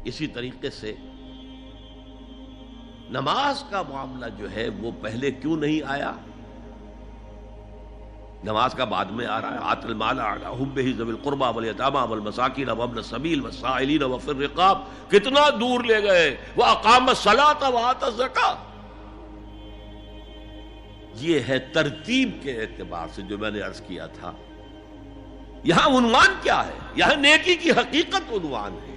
اسی طریقے سے نماز کا معاملہ جو ہے وہ پہلے کیوں نہیں آیا؟ نماز کا بعد میں آ رہا ہے. آت المال علی حبہ ذوی القربى والیتامى والمساکین وابن السبیل والسائلین وفی الرقاب. کتنا دور لے گئے. واقام الصلاۃ وآتى الزکاۃ. یہ ہے ترتیب کے اعتبار سے جو میں نے عرض کیا تھا. یہاں عنوان کیا ہے؟ یہاں نیکی کی حقیقت عنوان ہے.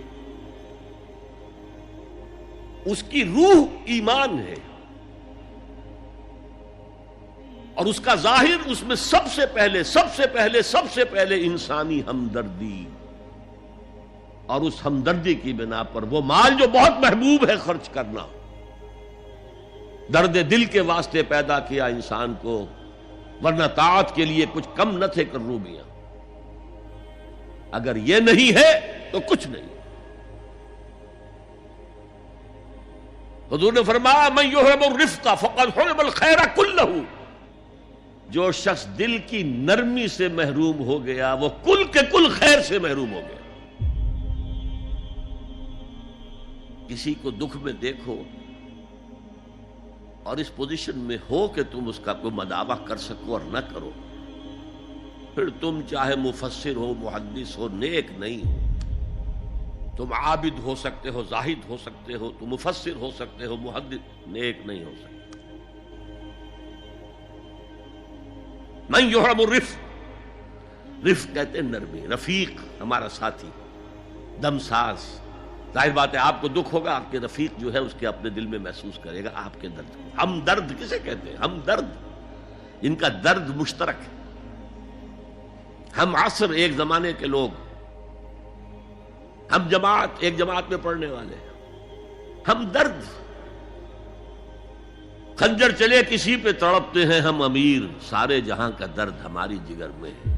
اس کی روح ایمان ہے اور اس کا ظاہر اس میں سب سے پہلے انسانی ہمدردی، اور اس ہمدردی کی بنا پر وہ مال جو بہت محبوب ہے خرچ کرنا. درد دل کے واسطے پیدا کیا انسان کو، ورنہ طاعت کے لیے کچھ کم نہ تھے کروبیاں. اگر یہ نہیں ہے تو کچھ نہیں. حضور نے فرمایا من یحرم الرفق فقد حرم الخیر کلہ. جو شخص دل کی نرمی سے محروم ہو گیا وہ کل کے کل خیر سے محروم ہو گیا. کسی کو دکھ میں دیکھو اور اس پوزیشن میں ہو کہ تم اس کا کوئی مداوع کر سکو اور نہ کرو، پھر تم چاہے مفسر ہو، محدث ہو، نیک نہیں ہو. تم عابد ہو سکتے ہو، زاہد ہو سکتے ہو، تم مفسر ہو سکتے ہو، محدث، نیک نہیں ہو سکتے. من یحرم الرفق، رفق کہتے ہیں نرمی. رفیق ہمارا ساتھی، دمساز. ظاہر بات ہے آپ کو دکھ ہوگا، آپ کے رفیق جو ہے اس کے اپنے دل میں محسوس کرے گا آپ کے درد کو. ہم درد کسے کہتے ہیں؟ ہم درد، جن کا درد مشترک ہے. ہم عصر، ایک زمانے کے لوگ. ہم جماعت، ایک جماعت میں پڑھنے والے. ہم درد. خنجر چلے کسی پہ تڑپتے ہیں ہم امیر، سارے جہاں کا درد ہماری جگر میں ہے.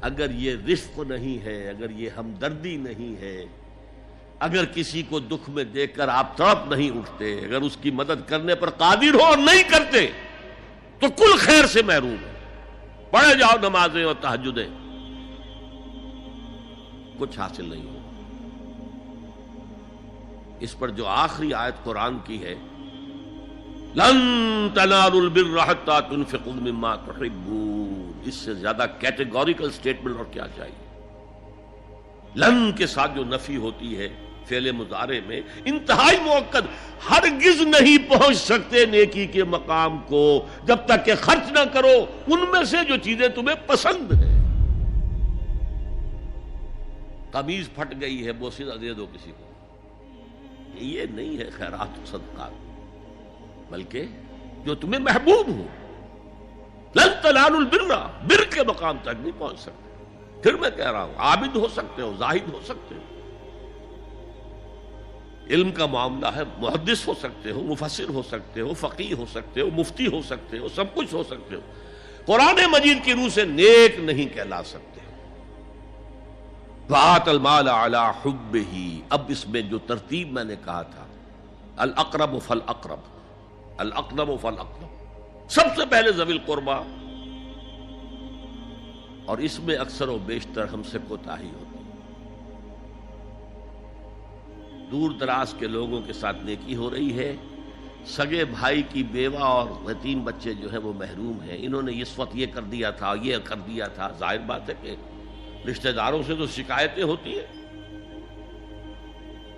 اگر یہ رفق نہیں ہے، اگر یہ ہمدردی نہیں ہے، اگر کسی کو دکھ میں دیکھ کر آپ تڑپ نہیں اٹھتے، اگر اس کی مدد کرنے پر قادر ہو اور نہیں کرتے تو کل خیر سے محروم ہے. پڑھے جاؤ نمازیں اور تہجدیں، کچھ حاصل نہیں ہو. اس پر جو آخری آیت قرآن کی ہے، لن تنالوا البر حتى تنفقوا مما تحبون، اس سے زیادہ کیٹیگوریکل سٹیٹمنٹ اور کیا چاہیے. لن کے ساتھ جو نفی ہوتی ہے فعل مضارع میں، انتہائی مؤکد. ہرگز نہیں پہنچ سکتے نیکی کے مقام کو جب تک کہ خرچ نہ کرو ان میں سے جو چیزیں تمہیں پسند ہیں. قمیض پھٹ گئی ہے، بوسیدہ دے دو کسی کو، یہ نہیں ہے خیرات و صدقات، بلکہ جو تمہیں محبوب ہو. لن تنالوا البر، بر کے مقام تک نہیں پہنچ سکتے. پھر میں کہہ رہا ہوں عابد ہو سکتے ہو، زاہد ہو سکتے ہو، علم کا معاملہ ہے، محدث ہو سکتے ہو، مفسر ہو سکتے ہو، فقیہ ہو سکتے ہو، مفتی ہو سکتے ہو، سب کچھ ہو سکتے ہو. قرآن مجید کی روح سے نیک نہیں کہلا سکتے. وآت المال علی حبہ. اب اس میں جو ترتیب میں نے کہا تھا، الاقرب فالاقرب، الاقرب فالاقرب، سب سے پہلے ذوی القربیٰ. اور اس میں اکثر و بیشتر ہم سے کوتاہی ہوتی ہے. دور دراز کے لوگوں کے ساتھ نیکی ہو رہی ہے. سگے بھائی کی بیوہ اور یتیم بچے جو ہیں وہ محروم ہیں. انہوں نے اس وقت یہ کر دیا تھا، یہ کر دیا تھا. ظاہر بات ہے کہ رشتہ داروں سے تو شکایتیں ہوتی ہیں.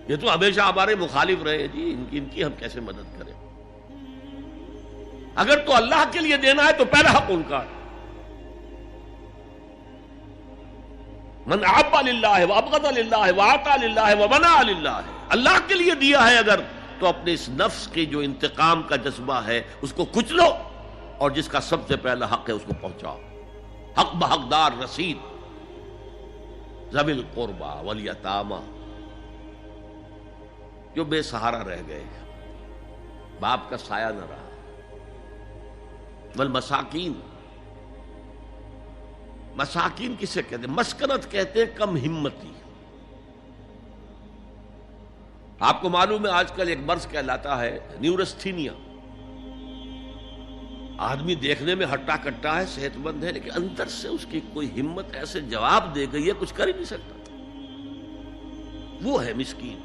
یہ تو ہمیشہ ہمارے مخالف رہے جی، ان کی ہم کیسے مدد کریں. اگر تو اللہ کے لیے دینا ہے تو پہلا حق ان کا ہے. من احب للہ وابغض للہ واعطى للہ ومنع للہ. اللہ کے لیے دیا ہے اگر، تو اپنے اس نفس کی جو انتقام کا جذبہ ہے اس کو کچلو، اور جس کا سب سے پہلا حق ہے اس کو پہنچاؤ. حق بحقدار رسید. ذوی القربى والیتامى، جو بے سہارا رہ گئے، باپ کا سایہ نہ رہا. والمساکین، مساکین کسے کہتے ہیں؟ مسکنت کہتے ہیں کم ہمتی. آپ کو معلوم ہے آج کل ایک مرض کہلاتا ہے نیورستھینیا. آدمی دیکھنے میں ہٹا کٹا ہے، صحت مند ہے، لیکن اندر سے اس کی کوئی ہمت ایسے جواب دے گئی ہے کچھ کر ہی نہیں سکتا. وہ ہے مسکین.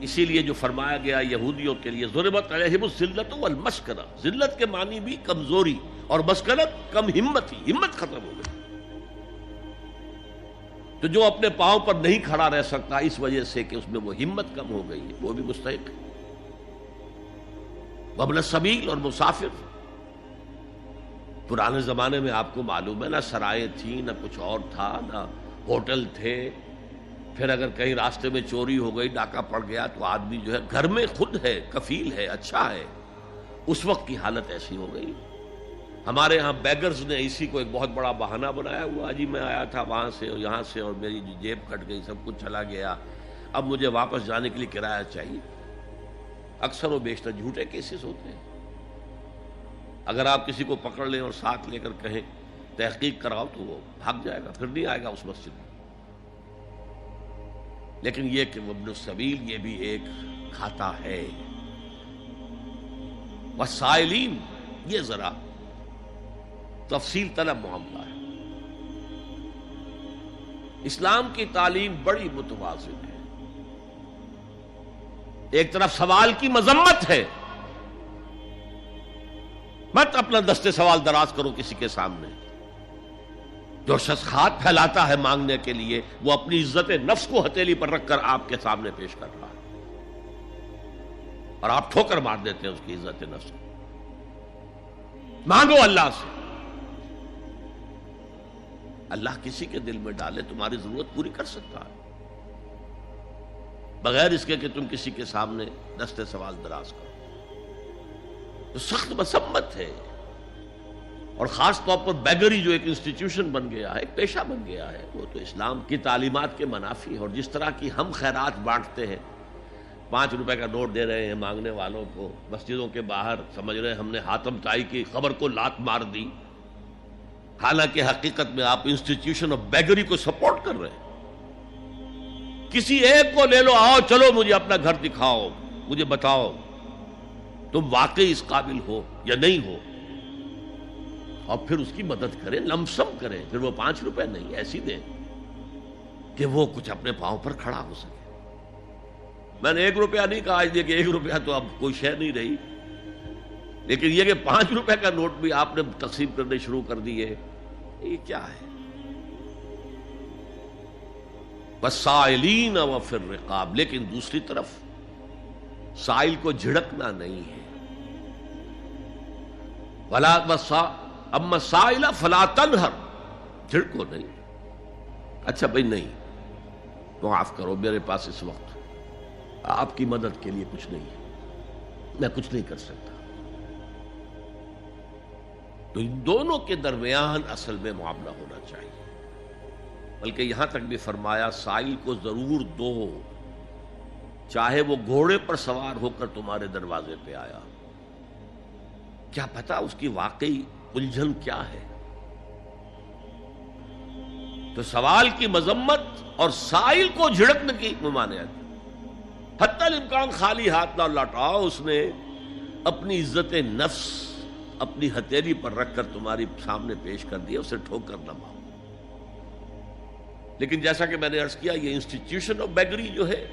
اسی لیے جو فرمایا گیا یہودیوں کے لیے ضربت علیہم الذلۃ والمسکنہ، ذلت کے معنی بھی کمزوری اور مسکنت کم ہمت ہی، ہمت ختم ہو گئی. تو جو اپنے پاؤں پر نہیں کھڑا رہ سکتا اس وجہ سے کہ اس میں وہ ہمت کم ہو گئی ہے، وہ بھی مستحق ہے. وابن السبیل اور مسافر، پرانے زمانے میں آپ کو معلوم ہے نہ سرائے تھیں، نہ کچھ اور تھا، نہ ہوٹل تھے. پھر اگر کہیں راستے میں چوری ہو گئی، ڈاکہ پڑ گیا، تو آدمی جو ہے گھر میں خود ہے، کفیل ہے، اچھا ہے. اس وقت کی حالت ایسی ہو گئی. ہمارے ہاں بیگرز نے اسی کو ایک بہت بڑا بہانہ بنایا ہوا، جی میں آیا تھا وہاں سے اور یہاں سے اور میری جیب کٹ گئی، سب کچھ چلا گیا، اب مجھے واپس جانے کے لیے کرایہ چاہیے. اکثر و بیشتر جھوٹے کیسز ہوتے ہیں. اگر آپ کسی کو پکڑ لیں اور ساتھ لے کر کہیں تحقیق کراؤ تو وہ بھاگ جائے گا، پھر نہیں آئے گا اس مسجد میں. لیکن یہ کہ ابن السبیل یہ بھی ایک کھاتا ہے. والسائلین، یہ ذرا تفصیل طلب معاملہ ہے. اسلام کی تعلیم بڑی متوازن ہے. ایک طرف سوال کی مذمت ہے، مت اپنا دستے سوال دراز کرو کسی کے سامنے. جو شخص ہاتھ پھیلاتا ہے مانگنے کے لیے، وہ اپنی عزت نفس کو ہتھیلی پر رکھ کر آپ کے سامنے پیش کر رہا ہے، اور آپ ٹھوکر مار دیتے ہیں اس کی عزت نفس کو. مانگو اللہ سے، اللہ کسی کے دل میں ڈالے تمہاری ضرورت پوری کر سکتا ہے، بغیر اس کے کہ تم کسی کے سامنے دستے سوال دراز کرو. تو سخت مذمت ہے. اور خاص طور پر بیگری جو ایک انسٹیٹیوشن بن گیا ہے، ایک پیشہ بن گیا ہے، وہ تو اسلام کی تعلیمات کے منافی ہے. اور جس طرح کی ہم خیرات بانٹتے ہیں، 5 روپے کا نوٹ دے رہے ہیں مانگنے والوں کو مسجدوں کے باہر، سمجھ رہے ہیں ہم نے حاتم طائی کی خبر کو لات مار دی، حالانکہ حقیقت میں آپ انسٹیٹیوشن آف بیگری کو سپورٹ کر رہے ہیں. کسی ایک کو لے لو، آؤ چلو مجھے اپنا گھر دکھاؤ، مجھے بتاؤ تم واقعی اس قابل ہو یا نہیں ہو، اور پھر اس کی مدد کریں، لمسم کریں. پھر وہ 5 روپے نہیں ایسی دیں کہ وہ کچھ اپنے پاؤں پر کھڑا ہو سکے. میں نے 1 روپیہ نہیں کہا، آج دیکھیں 1 روپیہ تو اب کوئی شے نہیں رہی، لیکن یہ کہ 5 روپے کا نوٹ بھی آپ نے تقسیم کرنے شروع کر دیے، یہ کیا ہے؟ والسائلین وفی الرقاب. لیکن دوسری طرف سائل کو جھڑکنا نہیں ہے. ولا اما السائل فلا تنہر، جھڑکو نہیں. اچھا بھائی نہیں، معاف کرو، میرے پاس اس وقت آپ کی مدد کے لیے کچھ نہیں ہے، میں کچھ نہیں کر سکتا. تو ان دونوں کے درمیان اصل میں معاملہ ہونا چاہیے. بلکہ یہاں تک بھی فرمایا سائل کو ضرور دو، چاہے وہ گھوڑے پر سوار ہو کر تمہارے دروازے پہ آیا. کیا پتا اس کی واقعی الجھن کیا ہے. تو سوال کی مذمت اور سائل کو جھڑکنے کی ممانعت. حتی الامکان خالی ہاتھ نہ لوٹاؤ. اس نے اپنی عزت نفس اپنی ہتھیلی پر رکھ کر تمہاری سامنے پیش کر دیا، اسے ٹھوکر نہ مارو. لیکن جیسا کہ میں نے عرض کیا، یہ انسٹیٹیوشن آف بیگری جو ہے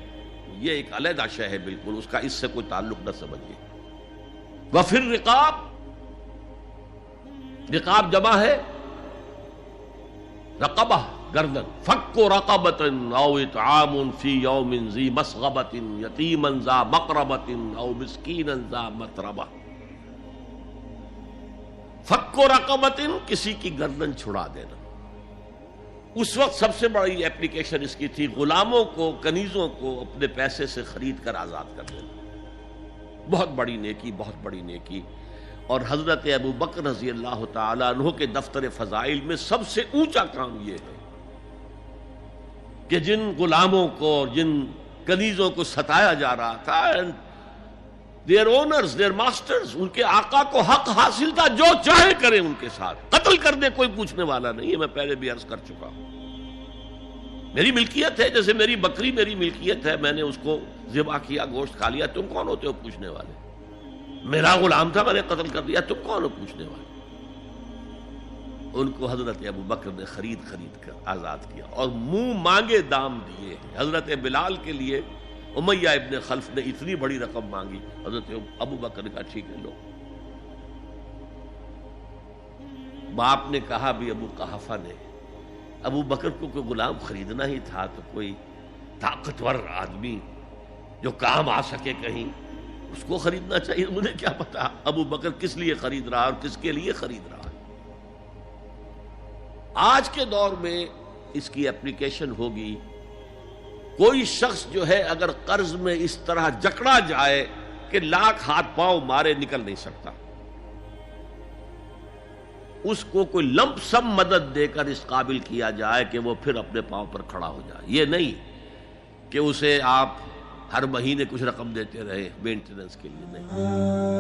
یہ ایک علیحدہ شے ہے بالکل، اس کا اس سے کوئی تعلق نہ سمجھیے. وفی الرقاب، رقاب جمع ہے رقبہ، گردن. فک رقبۃ او اطعام فی یوم ذی مسغبۃ یتیما ذا مقربۃ او مسکینا ذا متربہ. فک رقبۃ، کسی کی گردن چھڑا دینا. اس وقت سب سے بڑی ایپلیکیشن اس کی تھی غلاموں کو، کنیزوں کو اپنے پیسے سے خرید کر آزاد کر دینا. بہت بڑی نیکی، بہت بڑی نیکی. اور حضرت ابو بکر رضی اللہ تعالیٰ عنہ کے دفتر فضائل میں سب سے اونچا کام یہ ہے کہ جن غلاموں کو اور جن کنیزوں کو ستایا جا رہا تھا، دیئر اونرز، دیئر ماسٹرز، ان کے آقا کو حق حاصل تھا، جو چاہے کریں ان کے ساتھ، قتل کر دے، کوئی پوچھنے والا نہیں ہے. میں پہلے بھی عرض کر چکا ہوں، میری ملکیت ہے، جیسے میری بکری میری ملکیت ہے، میں نے اس کو ذبح کیا، گوشت کھا لیا، تم کون ہوتے ہو پوچھنے والے؟ میرا غلام تھا، میں نے قتل کر دیا، تم کون ہو پوچھنے والے؟ ان کو حضرت ابو بکر نے خرید کر آزاد کیا اور منہ مانگے دام دیے ہیں۔ حضرت بلال کے لیے امیہ ابن خلف نے اتنی بڑی رقم مانگی، حضرت ابو بکر نے کہا ٹھیک ہے لو۔ باپ نے کہا بھی ابو قحافہ نے، ابو بکر کو کوئی غلام خریدنا ہی تھا تو کوئی طاقتور آدمی جو کام آ سکے کہیں اس کو خریدنا چاہیے۔ مجھے کیا پتا ابو بکر کس لیے خرید رہا اور کس کے لیے خرید رہا۔ آج کے دور میں اس کی اپلیکیشن ہوگی، کوئی شخص جو ہے اگر قرض میں اس طرح جکڑا جائے کہ لاکھ ہاتھ پاؤں مارے نکل نہیں سکتا، اس کو کوئی لمپ سم مدد دے کر اس قابل کیا جائے کہ وہ پھر اپنے پاؤں پر کھڑا ہو جائے۔ یہ نہیں کہ اسے آپ ہر مہینے کچھ رقم دیتے رہے مینٹیننس کے لیے، نہیں۔